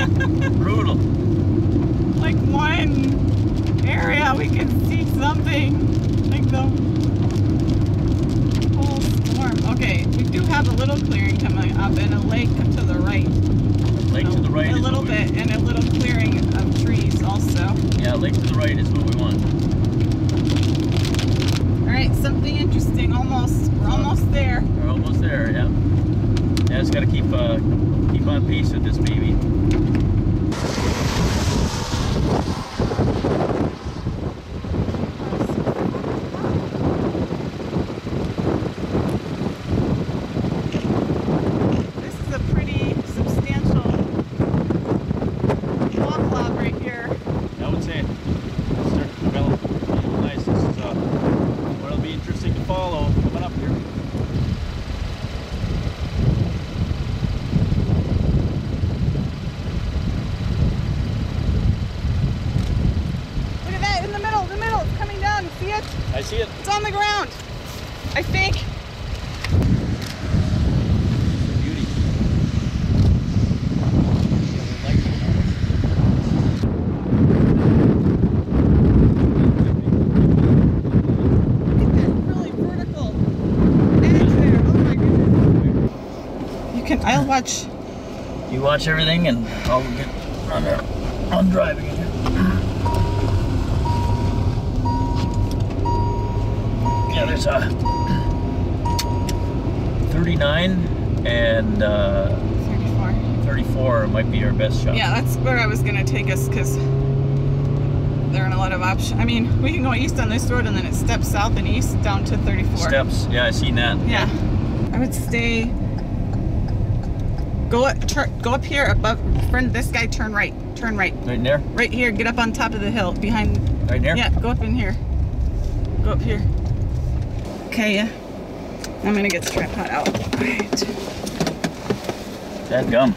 Brutal. Like one area we can see something. Like the whole storm. Okay, we do have a little clearing coming up and a lake to the right. Lake to the right. A little bit, and a little clearing of trees also. Yeah, lake to the right is what we want. All right, something interesting. Almost. We're almost there. We're almost there. Yeah. Yeah, just gotta keep on pace with this baby. I see it. It's on the ground, I think. Beauty. Look at that really vertical edge there. Oh my goodness. You can, I'll watch. You watch everything and I'll get on driving again. Yeah, there's a 39 and 34 might be our best shot. Yeah, that's where I was going to take us because there aren't a lot of options. I mean, we can go east on this road and then it steps south and east down to 34. Steps, yeah, I seen that. Yeah. I would stay, go up here above, friend, this guy, turn right. Turn right. Right in there? Right here, get up on top of the hill, behind. Right here? Yeah, go up in here. Go up here. Okay, yeah. I'm gonna get the tripod out. All right. That gum.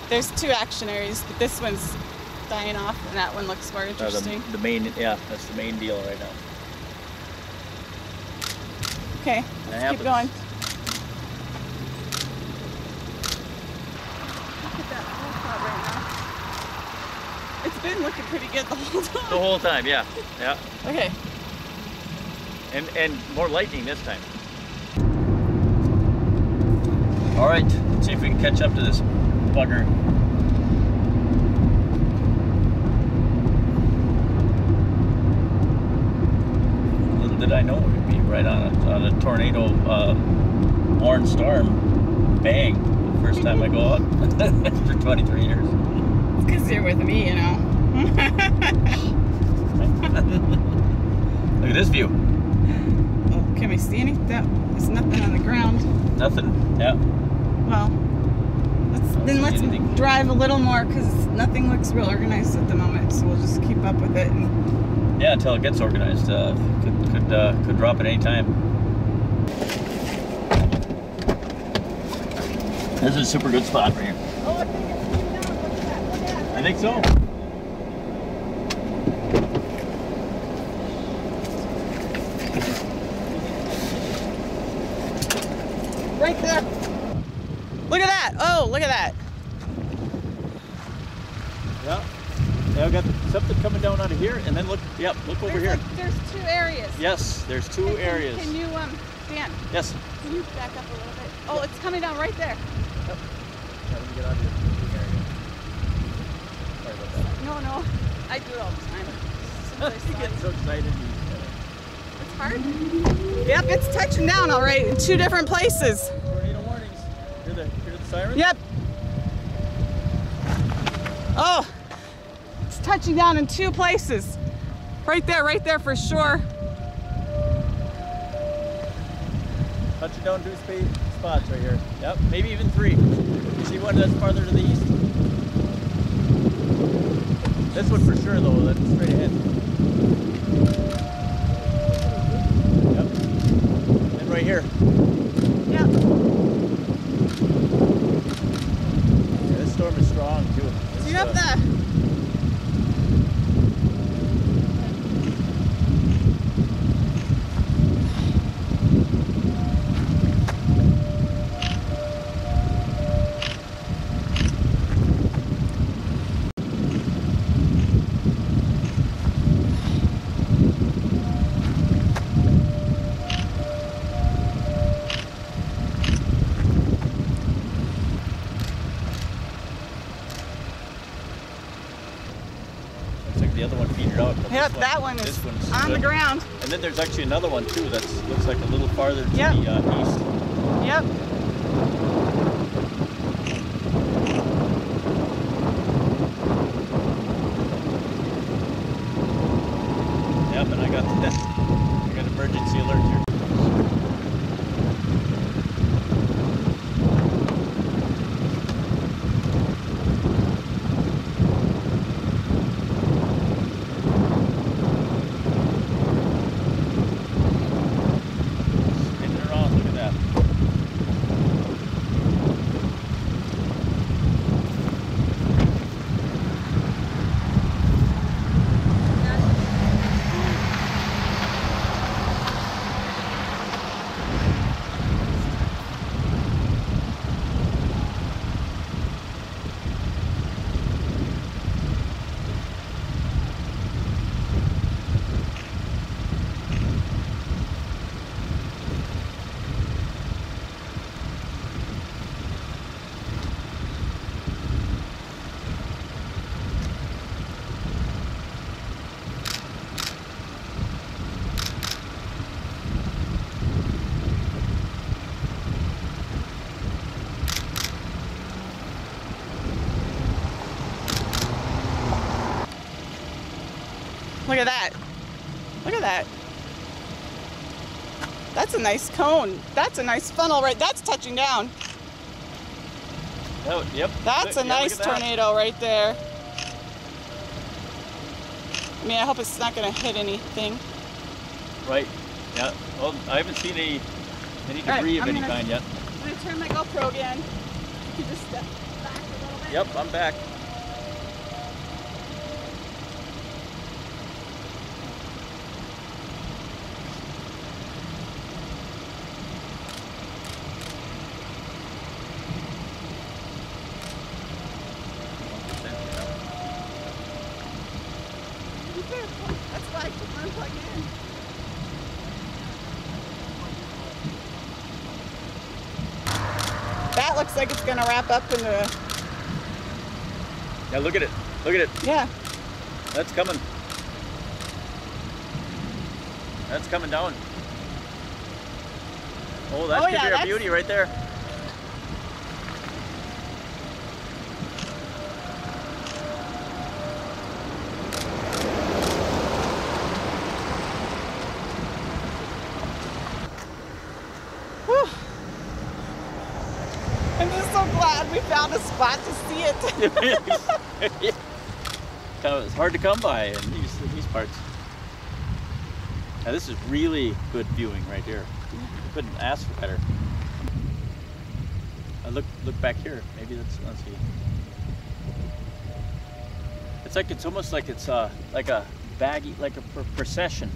There's two action areas, but this one's dying off, and that one looks more interesting. The main, yeah, that's the main deal right now. Okay, let's keep going. Look at that whole spot right now. It's been looking pretty good the whole time. The whole time, yeah, yeah. Okay. And more lightning this time. All right, let's see if we can catch up to this bugger. Little did I know it would be right on a tornado warned storm. Bang! First time I go out after 23 years. It's because you're with me, you know. Look at this view. Oh, can we see anything? There's nothing on the ground. Nothing. Yeah. Well, let's drive a little more because nothing looks real organized at the moment. So we'll just keep up with it. And yeah, until it gets organized. Could drop at any time. This is a super good spot right here. oh, I think it's coming down. Look at that. Look at that. I think so. Right there. Look at that. Oh, look at that. Yeah. Yeah, I've got something coming down out of here, and then look. Yep, look over here. There's two areas. Yes, there's two areas. Can you, Dan? Yes. Can you back up a little bit? Oh, it's coming down right there. Yep. Yeah, let me get out of here. Sorry about that. No, I do it all the time. You get so excited. It's hard. Yep, it's touching down all right in two different places. Tornado warnings. Hear the sirens? Yep. Oh, it's touching down in two places. Right there for sure. Touching down two spots right here. Yep, maybe even three. You see one that's farther to the east? This one for sure though, that's straight ahead. Yep. And right here. Yep. that one This is one's on good. the ground. And then there's actually another one too that looks like a little farther to Yep. the east. Yep. Yep, and I got emergency alert here. Spinning around, look at that. Look at that. Look at that. That's a nice cone. That's a nice funnel, right? That's touching down. Oh, yep. That's a Yeah, nice look at that. tornado right there. I mean, I hope it's not going to hit anything. Right. Yeah. Well, I haven't seen any Right, debris of I'm any gonna- kind yet. I'm going to turn my GoPro again. You can just step back a little bit. Yep, I'm back. Be careful. That's why I keep unplugging in. That looks like it's going to wrap up into a... Yeah, look at it. Look at it. Yeah. That's coming. That's coming down. Oh, that Oh, could yeah, be our that's- beauty right there. Whew. I'm just so glad we found a spot to see it. It's hard to come by in these parts. Now this is really good viewing right here. Couldn't ask for better. Look back here. Maybe let's see. It's almost like it's like a baggy, like a procession.